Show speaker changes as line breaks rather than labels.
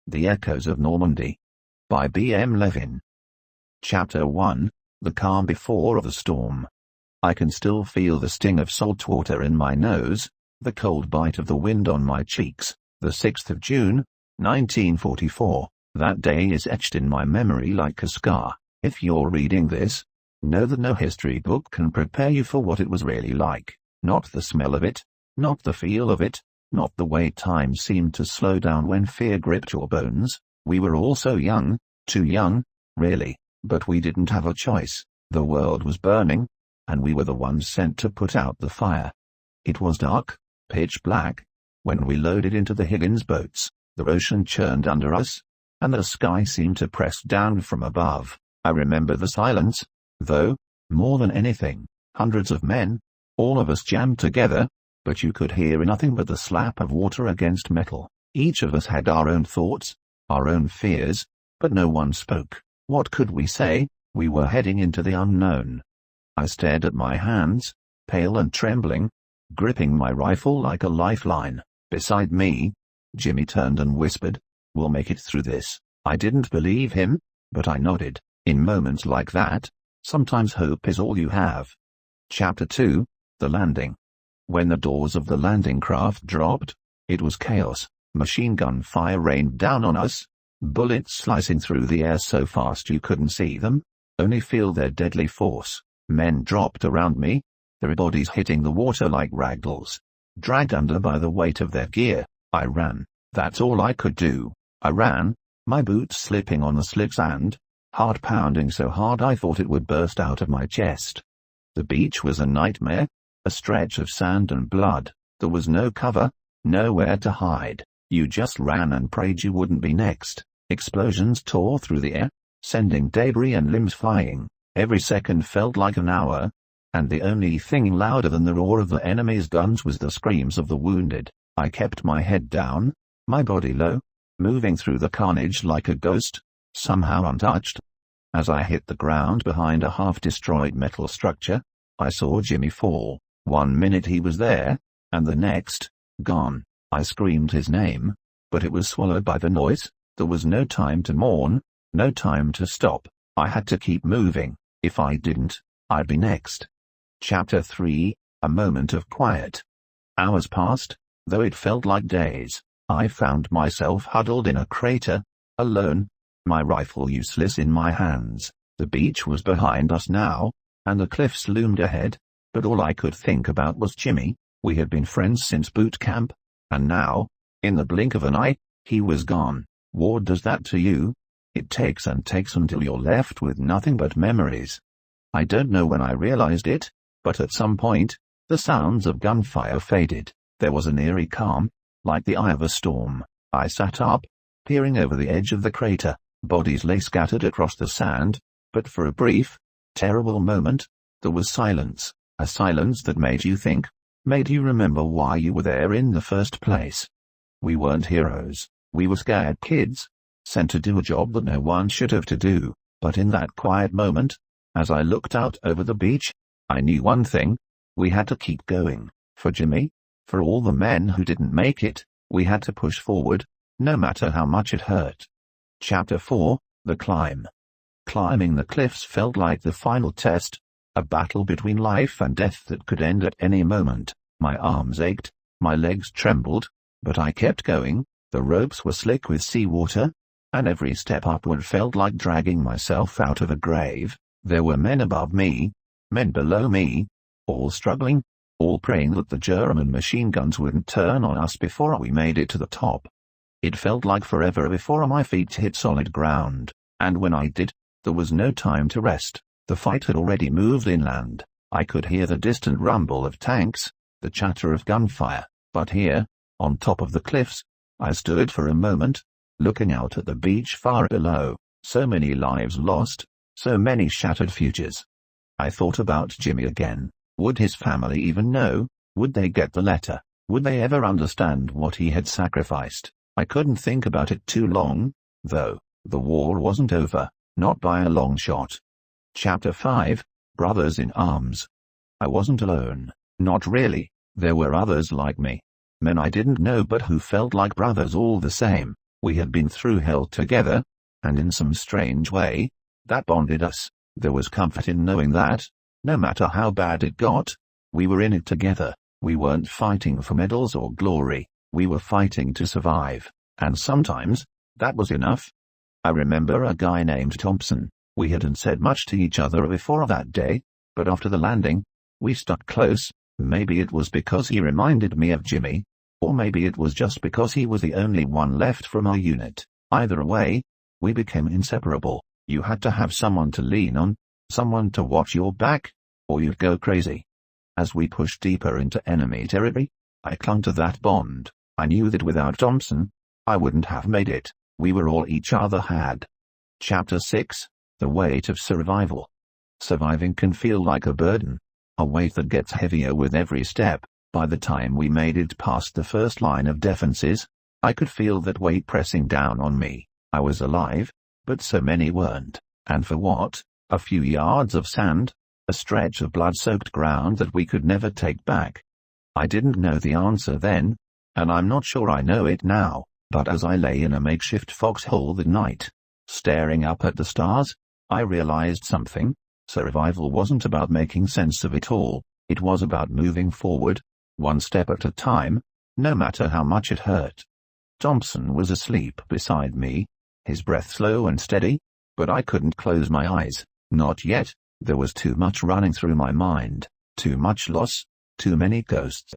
The Echoes of Normandy. By Mr.Levinn. Chapter 1, The Calm Before the Storm. I can still feel the sting of salt water in my nose, the cold bite of the wind on my cheeks. The 6th of June, 1944. That day is etched in my memory like a scar. If you're reading this, know that no history book can prepare you for what it was really like. Not the smell of it, not the feel of it, not the way time seemed to slow down when fear gripped your bones. We were all so young, too young, really, but we didn't have a choice. The world was burning, and we were the ones sent to put out the fire. It was dark, pitch black, when we loaded into the Higgins boats. The ocean churned under us, and the sky seemed to press down from above. I remember the silence, though, more than anything. Hundreds of men, all of us jammed together, but you could hear nothing but the slap of water against metal. Each of us had our own thoughts, our own fears, but no one spoke. What could we say? We were heading into the unknown. I stared at my hands, pale and trembling, gripping my rifle like a lifeline. Beside me, Jimmy turned and whispered, "We'll make it through this." I didn't believe him, but I nodded. In moments like that, sometimes hope is all you have. Chapter 2, The Landing. When the doors of the landing craft dropped, it was chaos. Machine gun fire rained down on us, bullets slicing through the air so fast you couldn't see them, only feel their deadly force. Men dropped around me, their bodies hitting the water like ragdolls, dragged under by the weight of their gear. I ran. That's all I could do. I ran, my boots slipping on the slick sand, heart pounding so hard I thought it would burst out of my chest. The beach was a nightmare, a stretch of sand and blood. There was no cover, nowhere to hide. You just ran and prayed you wouldn't be next. Explosions tore through the air, sending debris and limbs flying. Every second felt like an hour, and the only thing louder than the roar of the enemy's guns was the screams of the wounded. I kept my head down, my body low, moving through the carnage like a ghost, somehow untouched. As I hit the ground behind a half-destroyed metal structure, I saw Jimmy fall. 1 minute he was there, and the next, gone. I screamed his name, but it was swallowed by the noise. There was no time to mourn, no time to stop. I had to keep moving. If I didn't, I'd be next. Chapter 3, A Moment of Quiet. Hours passed, though it felt like days. I found myself huddled in a crater, alone, my rifle useless in my hands. The beach was behind us now, and the cliffs loomed ahead, but all I could think about was Jimmy. We had been friends since boot camp, and now, in the blink of an eye, he was gone. What does that to you? It takes and takes until you're left with nothing but memories. I don't know when I realized it, but at some point, the sounds of gunfire faded. There was an eerie calm, like the eye of a storm. I sat up, peering over the edge of the crater. Bodies lay scattered across the sand, but for a brief, terrible moment, there was silence. A silence that made you think, made you remember why you were there in the first place. We weren't heroes. We were scared kids, sent to do a job that no one should have to do. But in that quiet moment, as I looked out over the beach, I knew one thing: we had to keep going. For Jimmy, for all the men who didn't make it, we had to push forward, no matter how much it hurt. Chapter 4, The Climb. Climbing the cliffs felt like the final test, a battle between life and death that could end at any moment. My arms ached, my legs trembled, but I kept going. The ropes were slick with seawater, and every step upward felt like dragging myself out of a grave. There were men above me, men below me, all struggling, all praying that the German machine guns wouldn't turn on us before we made it to the top. It felt like forever before my feet hit solid ground, and when I did, there was no time to rest. The fight had already moved inland. I could hear the distant rumble of tanks, the chatter of gunfire, but here, on top of the cliffs, I stood for a moment, looking out at the beach far below. So many lives lost, so many shattered futures. I thought about Jimmy again. Would his family even know? Would they get the letter? Would they ever understand what he had sacrificed? I couldn't think about it too long, though. The war wasn't over, not by a long shot. Chapter 5, Brothers in Arms. I wasn't alone. Not really. There were others like me. Men I didn't know but who felt like brothers all the same. We had been through hell together, and in some strange way, that bonded us. There was comfort in knowing that, no matter how bad it got, we were in it together. We weren't fighting for medals or glory, we were fighting to survive, and sometimes, that was enough. I remember a guy named Thompson. We hadn't said much to each other before that day, but after the landing, we stuck close. Maybe it was because he reminded me of Jimmy, or maybe it was just because he was the only one left from our unit. Either way, we became inseparable. You had to have someone to lean on, someone to watch your back, or you'd go crazy. As we pushed deeper into enemy territory, I clung to that bond. I knew that without Thompson, I wouldn't have made it. We were all each other had. Chapter 6, The Weight of Survival. Surviving can feel like a burden, a weight that gets heavier with every step. By the time we made it past the first line of defenses, I could feel that weight pressing down on me. I was alive, but so many weren't. And for what? A few yards of sand, a stretch of blood-soaked ground that we could never take back. I didn't know the answer then, and I'm not sure I know it now, but as I lay in a makeshift foxhole that night, staring up at the stars, I realized something. Survival wasn't about making sense of it all, it was about moving forward, one step at a time, no matter how much it hurt. Thompson was asleep beside me, his breath slow and steady, but I couldn't close my eyes, not yet. There was too much running through my mind, too much loss, too many ghosts.